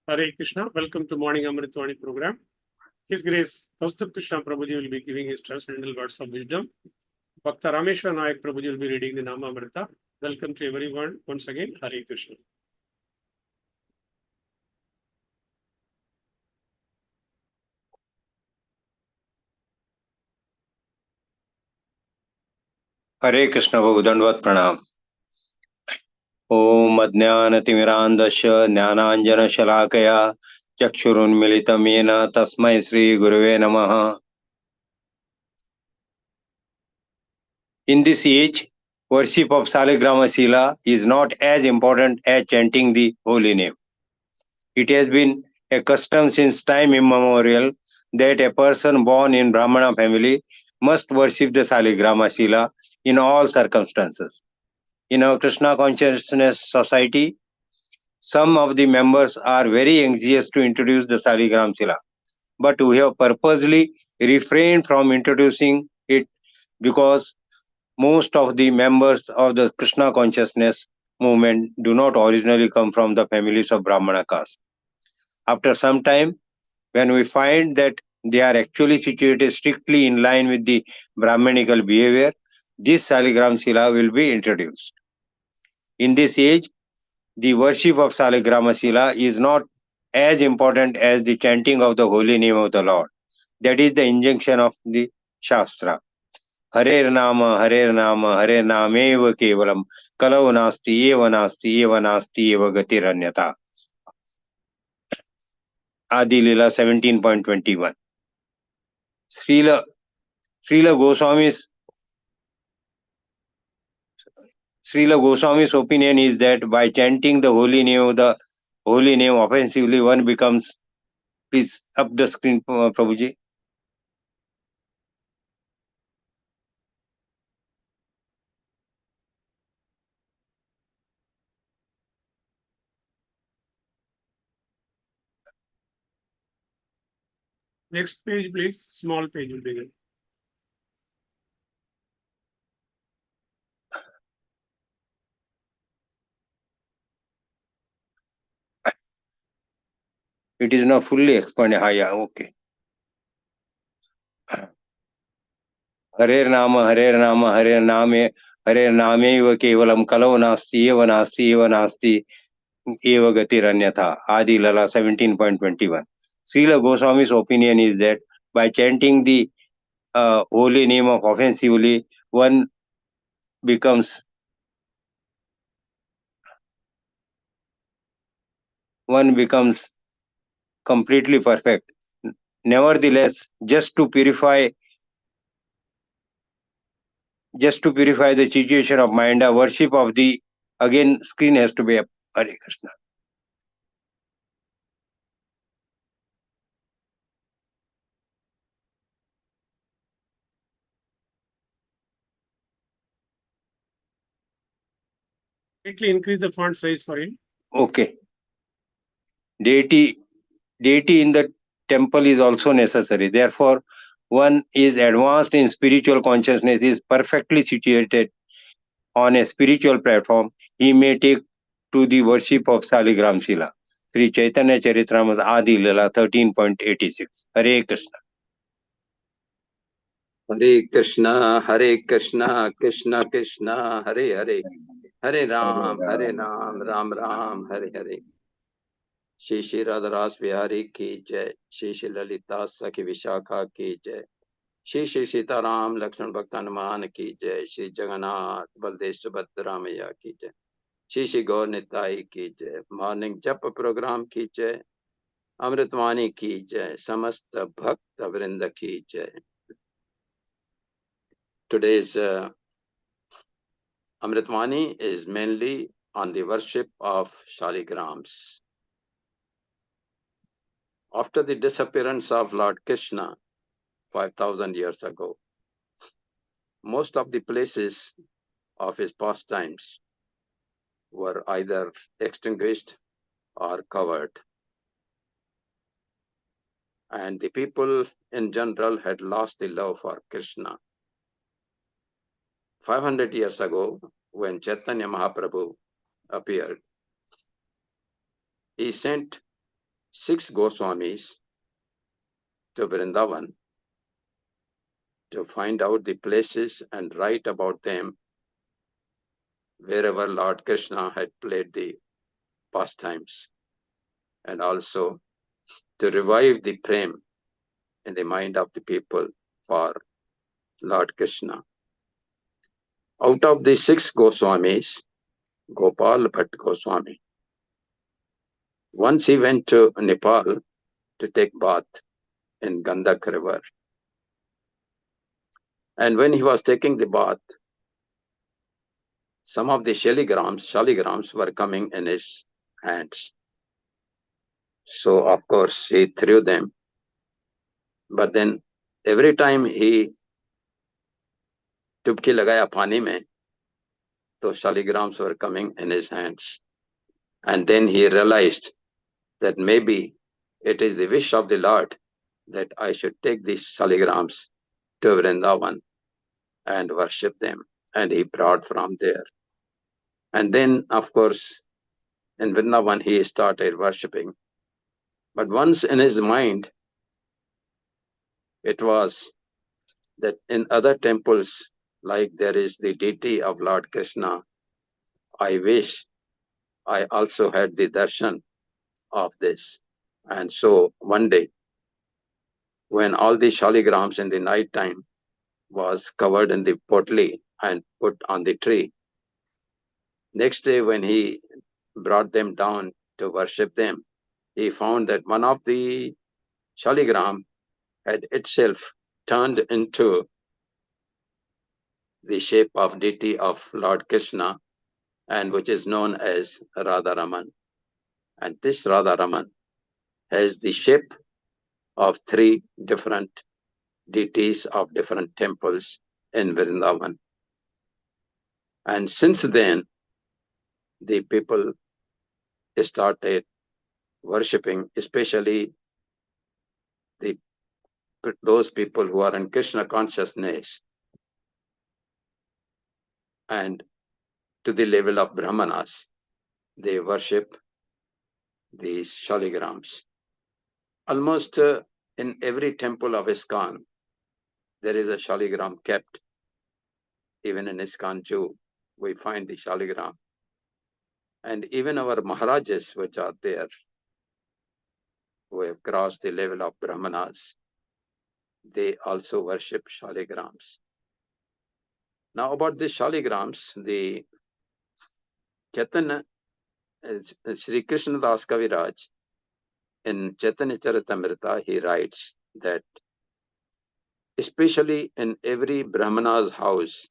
Hare Krishna. Welcome to Morning Amrut Vani program. His Grace Kaustubha Krishna Prabhuji will be giving his transcendental words of wisdom. Bhakta Rameshwar Nayak Prabhuji will be reading the Nama Amrita. Welcome to everyone once again. Hare Krishna. हरे कृष्ण प्रभु दंडवत प्रणाम। ओम अज्ञानतिमिरान्धस्य ज्ञानाञ्जनशलाकया चक्षुरुन्मिलितं येन तस्मै श्रीगुरवे नमः। In this age, worship of Saligrama Sila is not as important as chanting the holy name. It has been a custom since time immemorial that a person born in Brahmana family must worship the Saligrama Sila in all circumstances. In our Krishna consciousness society, some of the members are very anxious to introduce the Saligram Sila, but we have purposely refrained from introducing it because most of the members of the Krishna consciousness movement do not originally come from the families of Brahmana caste. After some time, when we find that they are actually situated strictly in line with the Brahmanical behavior, this Saligram Sila will be introduced. In this age, the worship of Saligrama Sila is not as important as the chanting of the holy name of the Lord. That is the injunction of the Shastra. Hare Nama, Hare Nama, Hare Nameva Kevalam, Kalau Nasti, Eva Nasti, Eva Nasti, Eva Gatiranyata. Adi Lila 17.21. Srila Goswami's Srila Goswami's opinion is that by chanting the holy name offensively, one becomes. Please up the screen, Prabhuji. Next page, please. Small page will begin. It is not fully expanded. Yeah, okay. Hare Nama, Hare Nama, Hare Name, Hare Nameva Kevalam Kalau Nasti, Eva Nasti, Eva Nasti, Eva Gatiranyatha. Adi Lala 17.21. Srila Goswami's opinion is that by chanting the holy name of offensively, one becomes completely perfect. Nevertheless, just to purify the situation of mind, a worship of the again screen has to be up. Hare Krishna. Quickly increase the font size for him. Okay. Deity in the temple is also necessary. Therefore, one is advanced in spiritual consciousness, is perfectly situated on a spiritual platform. He may take to the worship of Saligram Shila. Sri Chaitanya Charitamrita Adi Lila 13.86. Hare Krishna. Hare Krishna, Hare Krishna, Krishna Krishna, Hare Hare, Hare Ram, Ram Ram, Hare Hare. Shri Shri Radharas Bihari ki jai, Shri Shri Lalita Sakhi Vishakha ki jai, Shri Shri Sitaram Lakshman Bhaktanuman ki jai, Shri Jagannath Baldev Subhadramaya ki jai, Shri Shri Gaur Nitai ki jai, Morning Japa program ki jai, Amritvani ki jai, Samasta Bhakta Vrinda ki jai. Today's Amritvani is mainly on the worship of Shaligrams. After the disappearance of Lord Krishna 5,000 years ago, most of the places of his pastimes were either extinguished or covered. And the people in general had lost the love for Krishna. 500 years ago, when Chaitanya Mahaprabhu appeared, he sent 6 Goswamis to Vrindavan to find out the places and write about them wherever Lord Krishna had played the pastimes, and also to revive the prem in the mind of the people for Lord Krishna. Out of the 6 Goswamis, Gopal Bhatt Goswami, once he went to Nepal to take bath in Gandak river. And when he was taking the bath, some of the shaligrams were coming in his hands. So, of course, he threw them. But then every time he टुबकी लगाया पानी में, तो shaligrams were coming in his hands. And then he realized that maybe it is the wish of the Lord that I should take these shaligrams to Vrindavan and worship them. And he brought from there. And then, of course, in Vrindavan, he started worshipping. But once in his mind, it was that in other temples, like there is the deity of Lord Krishna, I wish I also had the darshan of this. And so one day, when all the shaligrams in the night time was covered in the potli and put on the tree, next day when he brought them down to worship them, he found that one of the shaligram had itself turned into the shape of deity of Lord Krishna, and which is known as Radharaman. And this Radharaman has the shape of 3 different deities of different temples in Vrindavan. And since then, the people started worshipping, especially those people who are in Krishna consciousness, and to the level of Brahmanas, they worship these shaligrams. Almost in every temple of ISKCON, there is a shaligram kept. Even in ISKCON Jew, we find the shaligram. And even our Maharajas, which are there, who have crossed the level of Brahmanas, they also worship shaligrams. Now about the shaligrams, the Chaitanya, Sri Krishna Das Kaviraj, in Chaitanya Charitamrita, he writes that especially in every Brahmana's house,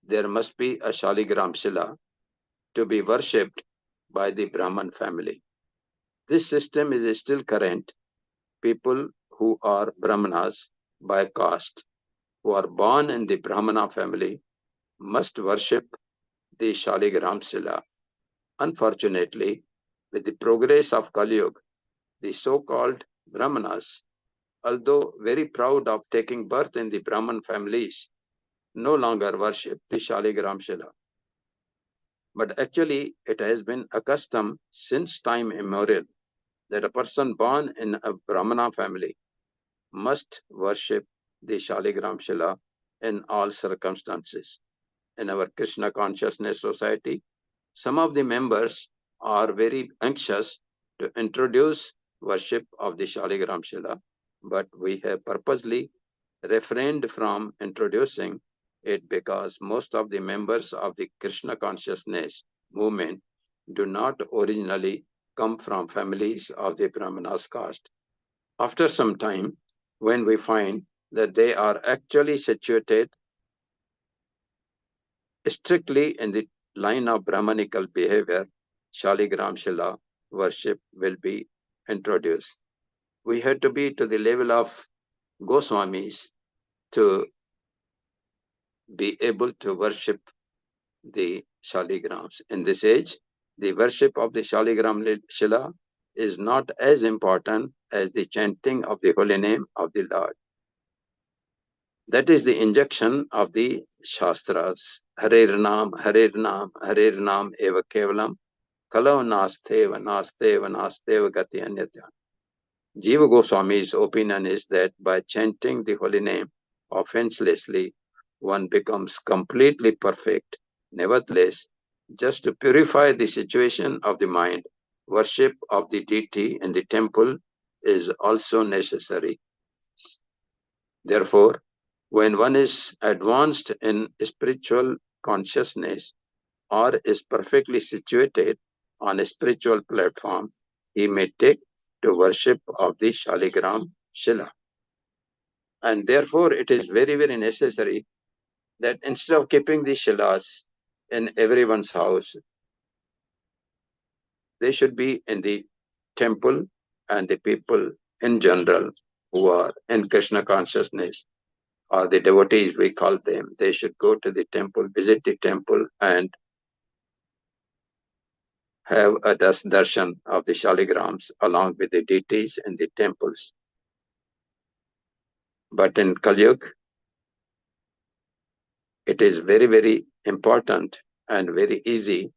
there must be a shaligram shila to be worshipped by the Brahman family. This system is still current. People who are Brahmanas by caste, who are born in the Brahmana family, must worship the shaligram shila. Unfortunately, with the progress of Kali Yuga, the so-called Brahmanas, although very proud of taking birth in the Brahman families, no longer worship the shaligram shila. But actually, it has been a custom since time immemorial that a person born in a Brahmana family must worship the shaligram shila in all circumstances. In our Krishna Consciousness Society, some of the members are very anxious to introduce worship of the shaligram shila, but we have purposely refrained from introducing it because most of the members of the Krishna Consciousness movement do not originally come from families of the Brahmanas caste. After some time, when we find that they are actually situated strictly in the line of Brahmanical behavior, shaligram shila worship will be introduced. We had to be to the level of Goswamis to be able to worship the shaligrams. In this age, the worship of the shaligram shila is not as important as the chanting of the holy name of the Lord. That is the injection of the Shastras. Harer Nam, Harer Nam eva kevalam, kalau nasteva, nasteva, nasteva gati anyatya. Jiva Goswami's opinion is that by chanting the holy name offenselessly, one becomes completely perfect. Nevertheless, just to purify the situation of the mind, worship of the deity in the temple is also necessary. Therefore, when one is advanced in spiritual consciousness or is perfectly situated on a spiritual platform, he may take to worship of the Shaligram Shila. And therefore, it is very, very necessary that instead of keeping the Shilas in everyone's house, they should be in the temple, and the people in general who are in Krishna consciousness, or the devotees we call them, they should go to the temple, visit the temple, and have a darshan of the shaligrams along with the deities in the temples. But in Kali Yuga, it is very, very important and very easy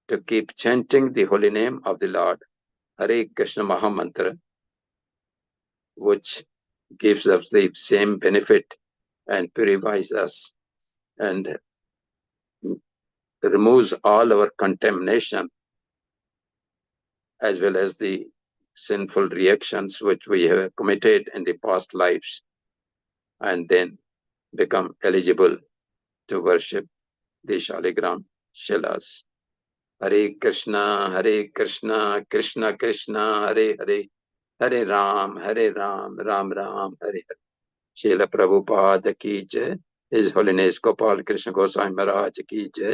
to keep chanting the holy name of the Lord, Hare Krishna Mahamantra, which gives us the same benefit and purifies us and removes all our contamination as well as the sinful reactions which we have committed in the past lives, and then become eligible to worship the Shaligram Shilas. Hare Krishna, Krishna Krishna, Hare Hare, Hare Ram, Ram Ram, Hare Hare. Srila Prabhupada ki jai. His Holiness Gopal Krishna Goswami Maharaj ki jai.